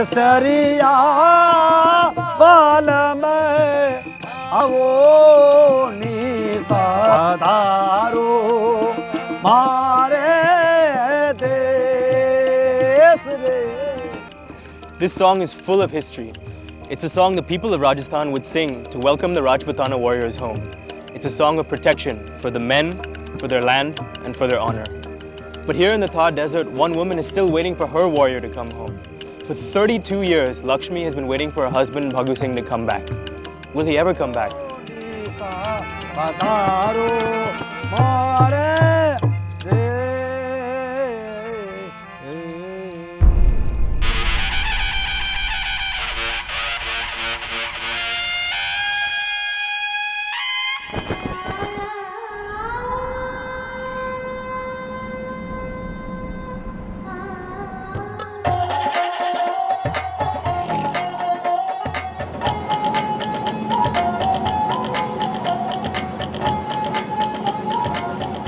केसरिया बाल में आवो निसादारो मारे देश रे. This song is full of history. It's a song the people of Rajasthan would sing to welcome the Rajputana warriors home. It's a song of protection for the men, for their land, and for their honor. But here in the Thar desert, one woman is still waiting for her warrior to come home. For 32 years, Lakshmi has been waiting for her husband Bhagu Singh to come back. Will he ever come back?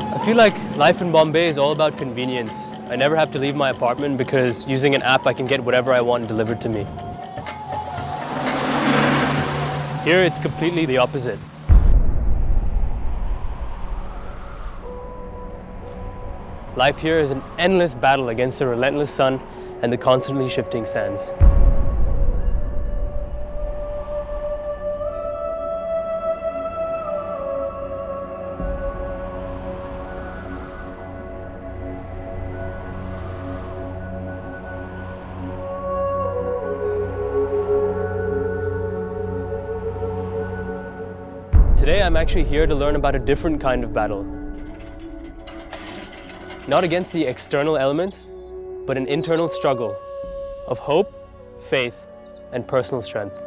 I feel like life in Bombay is all about convenience. I never have to leave my apartment because using an app I can get whatever I want delivered to me. Here it's completely the opposite. Life here is an endless battle against the relentless sun and the constantly shifting sands. Today I'm actually here to learn about a different kind of battle. Not against the external elements, but an internal struggle of hope, faith, and personal strength.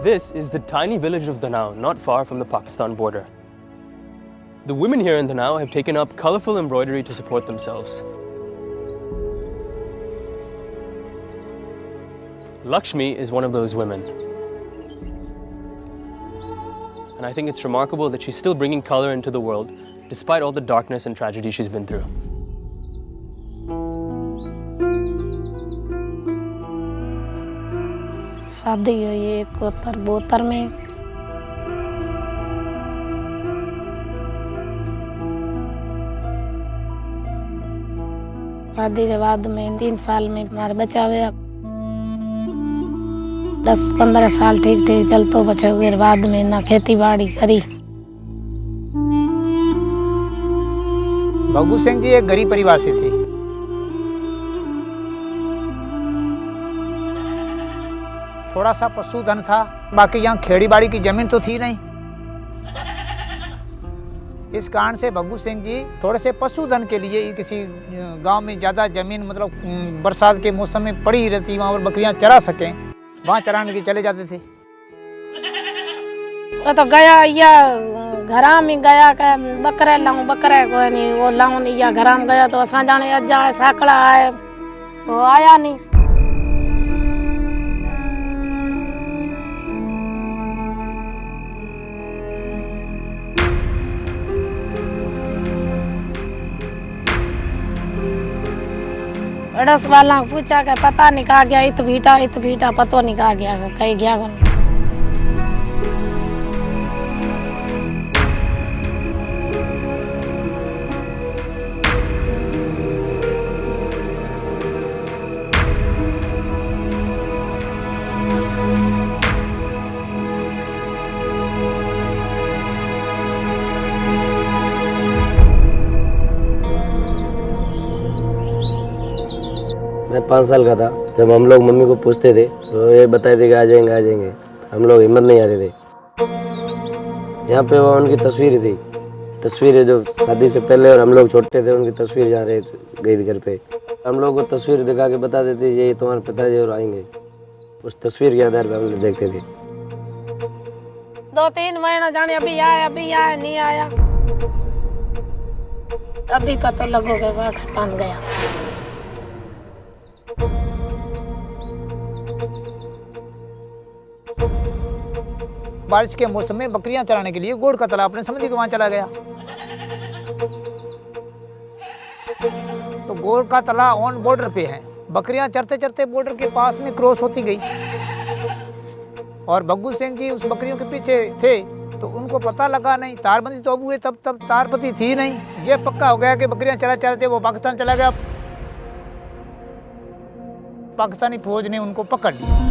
This is the tiny village of Danau, not far from the Pakistan border. The women here in Danau have taken up colorful embroidery to support themselves. Lakshmi is one of those women. And I think it's remarkable that she's still bringing color into the world, despite all the darkness and tragedy she's been through. शादी हुई 71-72 में. शादी के बाद में 3 साल में हमारे बच्चा हुआ. 10-15 साल ठीक ठीक चलतो बचे हुए बाद में ना खेती बाड़ी करी. भगू सिंह जी एक गरीब परिवार से थे. थोड़ा सा पशुधन था, बाकी यहाँ खेड़ी बाड़ी की जमीन तो थी नहीं. इस कारण से भगू सिंह जी थोड़े से पशुधन के लिए किसी गांव में ज़्यादा जमीन मतलब बरसात के मौसम में पड़ी रहती, वहाँ पर बकरियाँ चरा सकें, वहाँ चराने के चले जाते थे. वो तो गया या घरा में गया का बकरे लाऊं, बकरे को नहीं वो लाऊं नहीं, या घरा में गया तो असा जाने अज्जा है साकड़ा है, वो आया नहीं. अड़स वाला पूछा कि पता नहीं कहा गया, इत भीटा पतो नहीं कहा गया, कहीं गया कौन. मैं 5 साल का था जब हम लोग मम्मी को पूछते थे तो ये बताए थे कि आ जाएंगे. हम लोग हिम्मत नहीं आ रहे थे. यहाँ पे वो उनकी तस्वीर थी, तस्वीरें जो शादी से पहले और हम लोग छोटे थे उनकी तस्वीर जहाँ गई थी घर पे. हम लोग को तस्वीर दिखा के बता देते ये तुम्हारे पिताजी और आएंगे. उस तस्वीर के आधार पर हम लोग देखते थे. 2-3 महीना जाने अभी आया नहीं आया. अभी पता लगोगे पाकिस्तान गया. बारिश के मौसम में बकरियां चराने के लिए गोड़ का तालाब अपने समझी को वहां चला गया. तो कोलकाता ऑन बॉर्डर पे है। बकरियां चरते चरते बॉर्डर के पास में क्रॉस होती गई और भग्गू सिंह जी उस बकरियों के पीछे थे, तो उनको पता लगा नहीं। तारबंदी तो अब हुए, तब तारपति थी नहीं। ये पक्का हो गया कि बकरियां चरा चराते वो पाकिस्तान चला गया। पाकिस्तानी फौज ने उनको पकड़ लिया।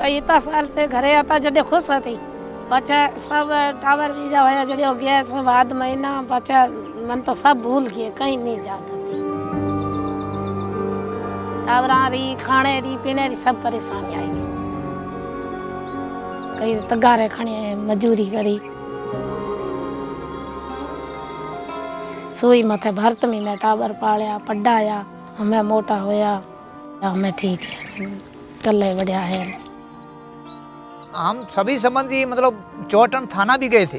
इतना साल से घरे आता जॾहिं खुश थी, पछा सब टावर बीजा हुआ जॾहिं गैस बाद महीना, पछा मन तो सब भूल गए, कहीं नहीं जाता थी। टावरा री, खाने री, पीने री सब परेशानी आई। कहीं तगारे खणे, मजूरी करी, सुई मथे भरत में मैं टावर पालिया, पढ़ाया, हमें मोटा होया, हमें ठीक है, चले बढ़िया है। हम सभी संबंधी मतलब चौटन थाना भी गए थे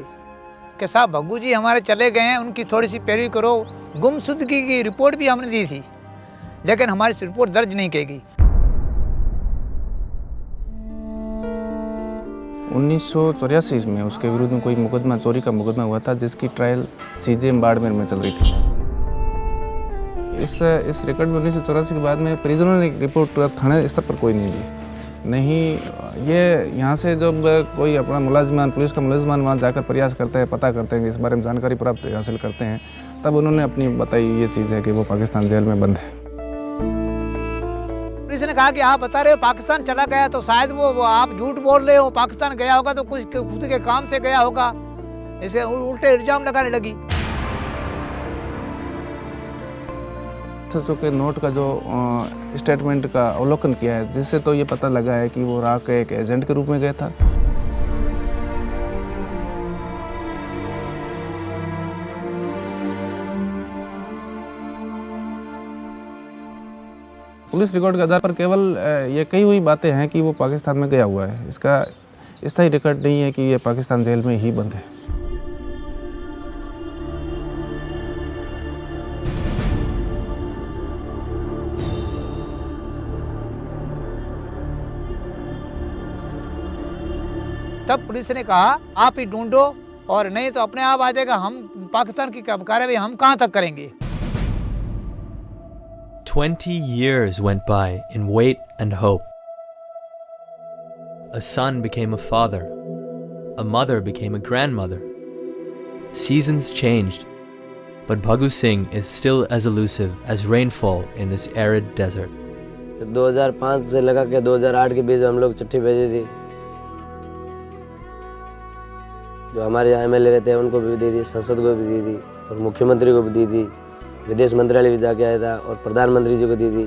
कि साहब भग्गू जी हमारे चले गए हैं, उनकी थोड़ी सी पैरवी करो। गुमशुदगी की रिपोर्ट भी हमने दी थी, लेकिन हमारी रिपोर्ट दर्ज नहीं की गई। 1984 में उसके विरुद्ध में कोई मुकदमा, चोरी का मुकदमा हुआ था, जिसकी ट्रायल सीजेएम बाड़मेर में चल रही थी। इस रिकॉर्ड में 1984 के बाद में परिजनों ने रिपोर्ट थाने स्तर पर कोई नहीं दी। नहीं, ये यहाँ से जब कोई अपना मुलाजिमान, पुलिस का मुलाजिमान वहाँ जाकर प्रयास करते हैं, पता करते हैं, इस बारे में जानकारी प्राप्त हासिल करते हैं, तब उन्होंने अपनी बताई ये चीज़ है कि वो पाकिस्तान जेल में बंद है। पुलिस ने कहा कि आप बता रहे हो पाकिस्तान चला गया, तो शायद वो आप झूठ बोल रहे हो, पाकिस्तान गया होगा तो कुछ खुद के काम से गया होगा। इसे उल्टे इल्जाम लगाने लगी। के नोट का जो स्टेटमेंट का अवलोकन किया है, जिससे तो ये पता लगा है कि वो राक एक एजेंट के रूप में गया था। पुलिस रिकॉर्ड के आधार पर केवल ये कही हुई बातें हैं कि वो पाकिस्तान में गया हुआ है। इसका स्थायी रिकॉर्ड नहीं है कि ये पाकिस्तान जेल में ही बंद है। तब पुलिस ने कहा आप ही ढूंढो, और नहीं तो अपने आप आ जाएगा। हम पाकिस्तान की कार्रवाई हम कहां तक करेंगे। 20 years went by in wait and hope. A son became a father. A mother became a grandmother. Seasons changed, but Bhaggu Singh is still as elusive as rainfall in this arid desert. जब 2005 से लगा के 2008 के बीच हम लोग चिट्ठी भेजी थी, जो हमारे यहाँ MLA रहते हैं उनको भी दी थी, संसद को भी दी थी, और मुख्यमंत्री को भी दी थी, विदेश मंत्रालय भी जाके आया था, और प्रधानमंत्री जी को दी थी।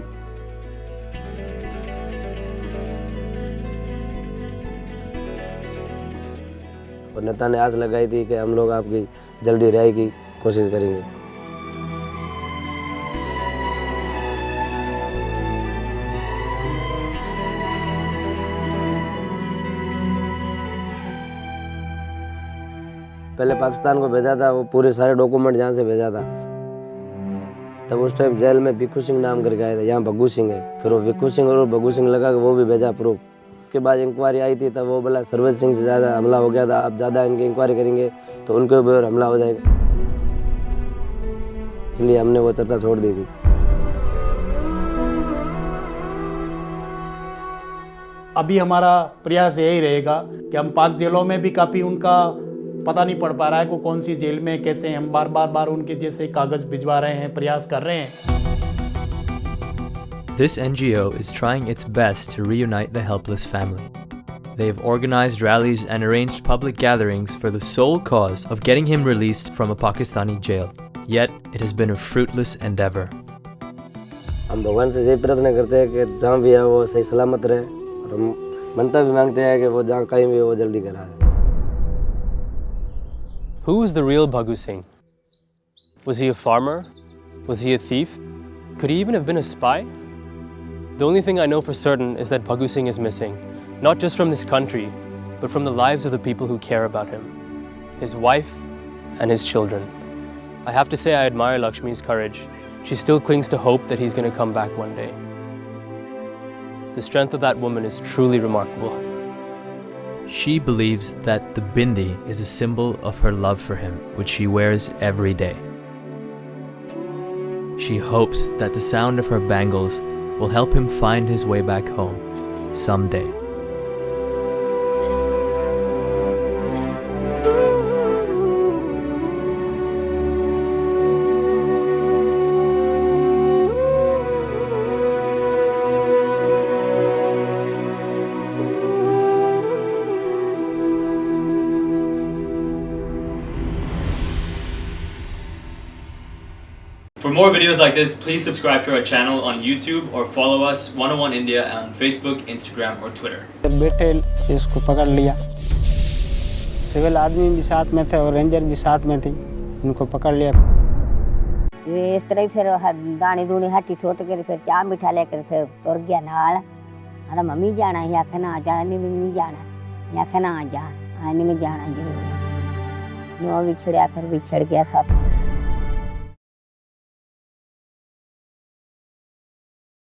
और नेता ने आस लगाई थी कि हम लोग आपकी जल्दी रिहाई की कोशिश करेंगे। पहले पाकिस्तान को भेजा था, वो पूरे सारे डॉक्यूमेंट जहाँ से भेजा था। तब उस टाइम जेल में भिक्खू सिंह नाम करके आया था, यहाँ भग्गू सिंह है। फिर वो भिक्खू सिंह और भग्गू सिंह लगा के वो भी भेजा प्रूफ। उसके बाद इंक्वायरी आई थी, तब वो बोला सर्वेश सिंह से ज़्यादा हमला हो गया था, आप ज़्यादा इनकी इंक्वायरी करेंगे तो उनके ऊपर हमला हो जाएगा, इसलिए हमने वो चर्चा छोड़ दी थी। अभी हमारा प्रयास यही रहेगा कि हम पाक जेलों में भी काफ़ी उनका पता नहीं पड़ पा रहा है को कौन सी जेल में कैसे हम बार उनके जैसे कागज भिजवा रहे हैं, प्रयास कर रहे हैं। This NGO is trying its best to reunite the helpless family. They have organized rallies and arranged public gatherings for the sole cause of getting him released from a Pakistani jail. Yet, it has been a fruitless endeavor. हम भगवान से यही प्रार्थना करते हैं कि जहाँ भी है वो सही सलामत रहे, और हम मनता भी मांगते हैं कि वो जहाँ कहीं भी वो जल्दी करा दे। Who was the real Bhaggu Singh? Was he a farmer? Was he a thief? Could he even have been a spy? The only thing I know for certain is that Bhaggu Singh is missing, not just from this country, but from the lives of the people who care about him, his wife and his children. I have to say I admire Lakshmi's courage. She still clings to hope that he's going to come back one day. The strength of that woman is truly remarkable. she believes that the bindi is a symbol of her love for him, which she wears every day. She hopes that the sound of her bangles will help him find his way back home someday. For more videos like this, please subscribe to our channel on YouTube or follow us 101 India on Facebook, Instagram or Twitter. बैठे इसको पकड़ लिया, civil आदमी भी साथ में थे और रेंजर भी साथ में थी, उनको पकड़ लिया। ये इस तरह ही फिर दानी दूनी हट्टी छोट के फिर चाय मिठा लेकर फिर तुर गया नाल। अरे मम्मी जाना है, आखे ना जा, नहीं मम्मी जाना, आखे ना जा, नहीं मैं जाना जरूर। वो बिछड़िया फिर बिछड़ गया साथ।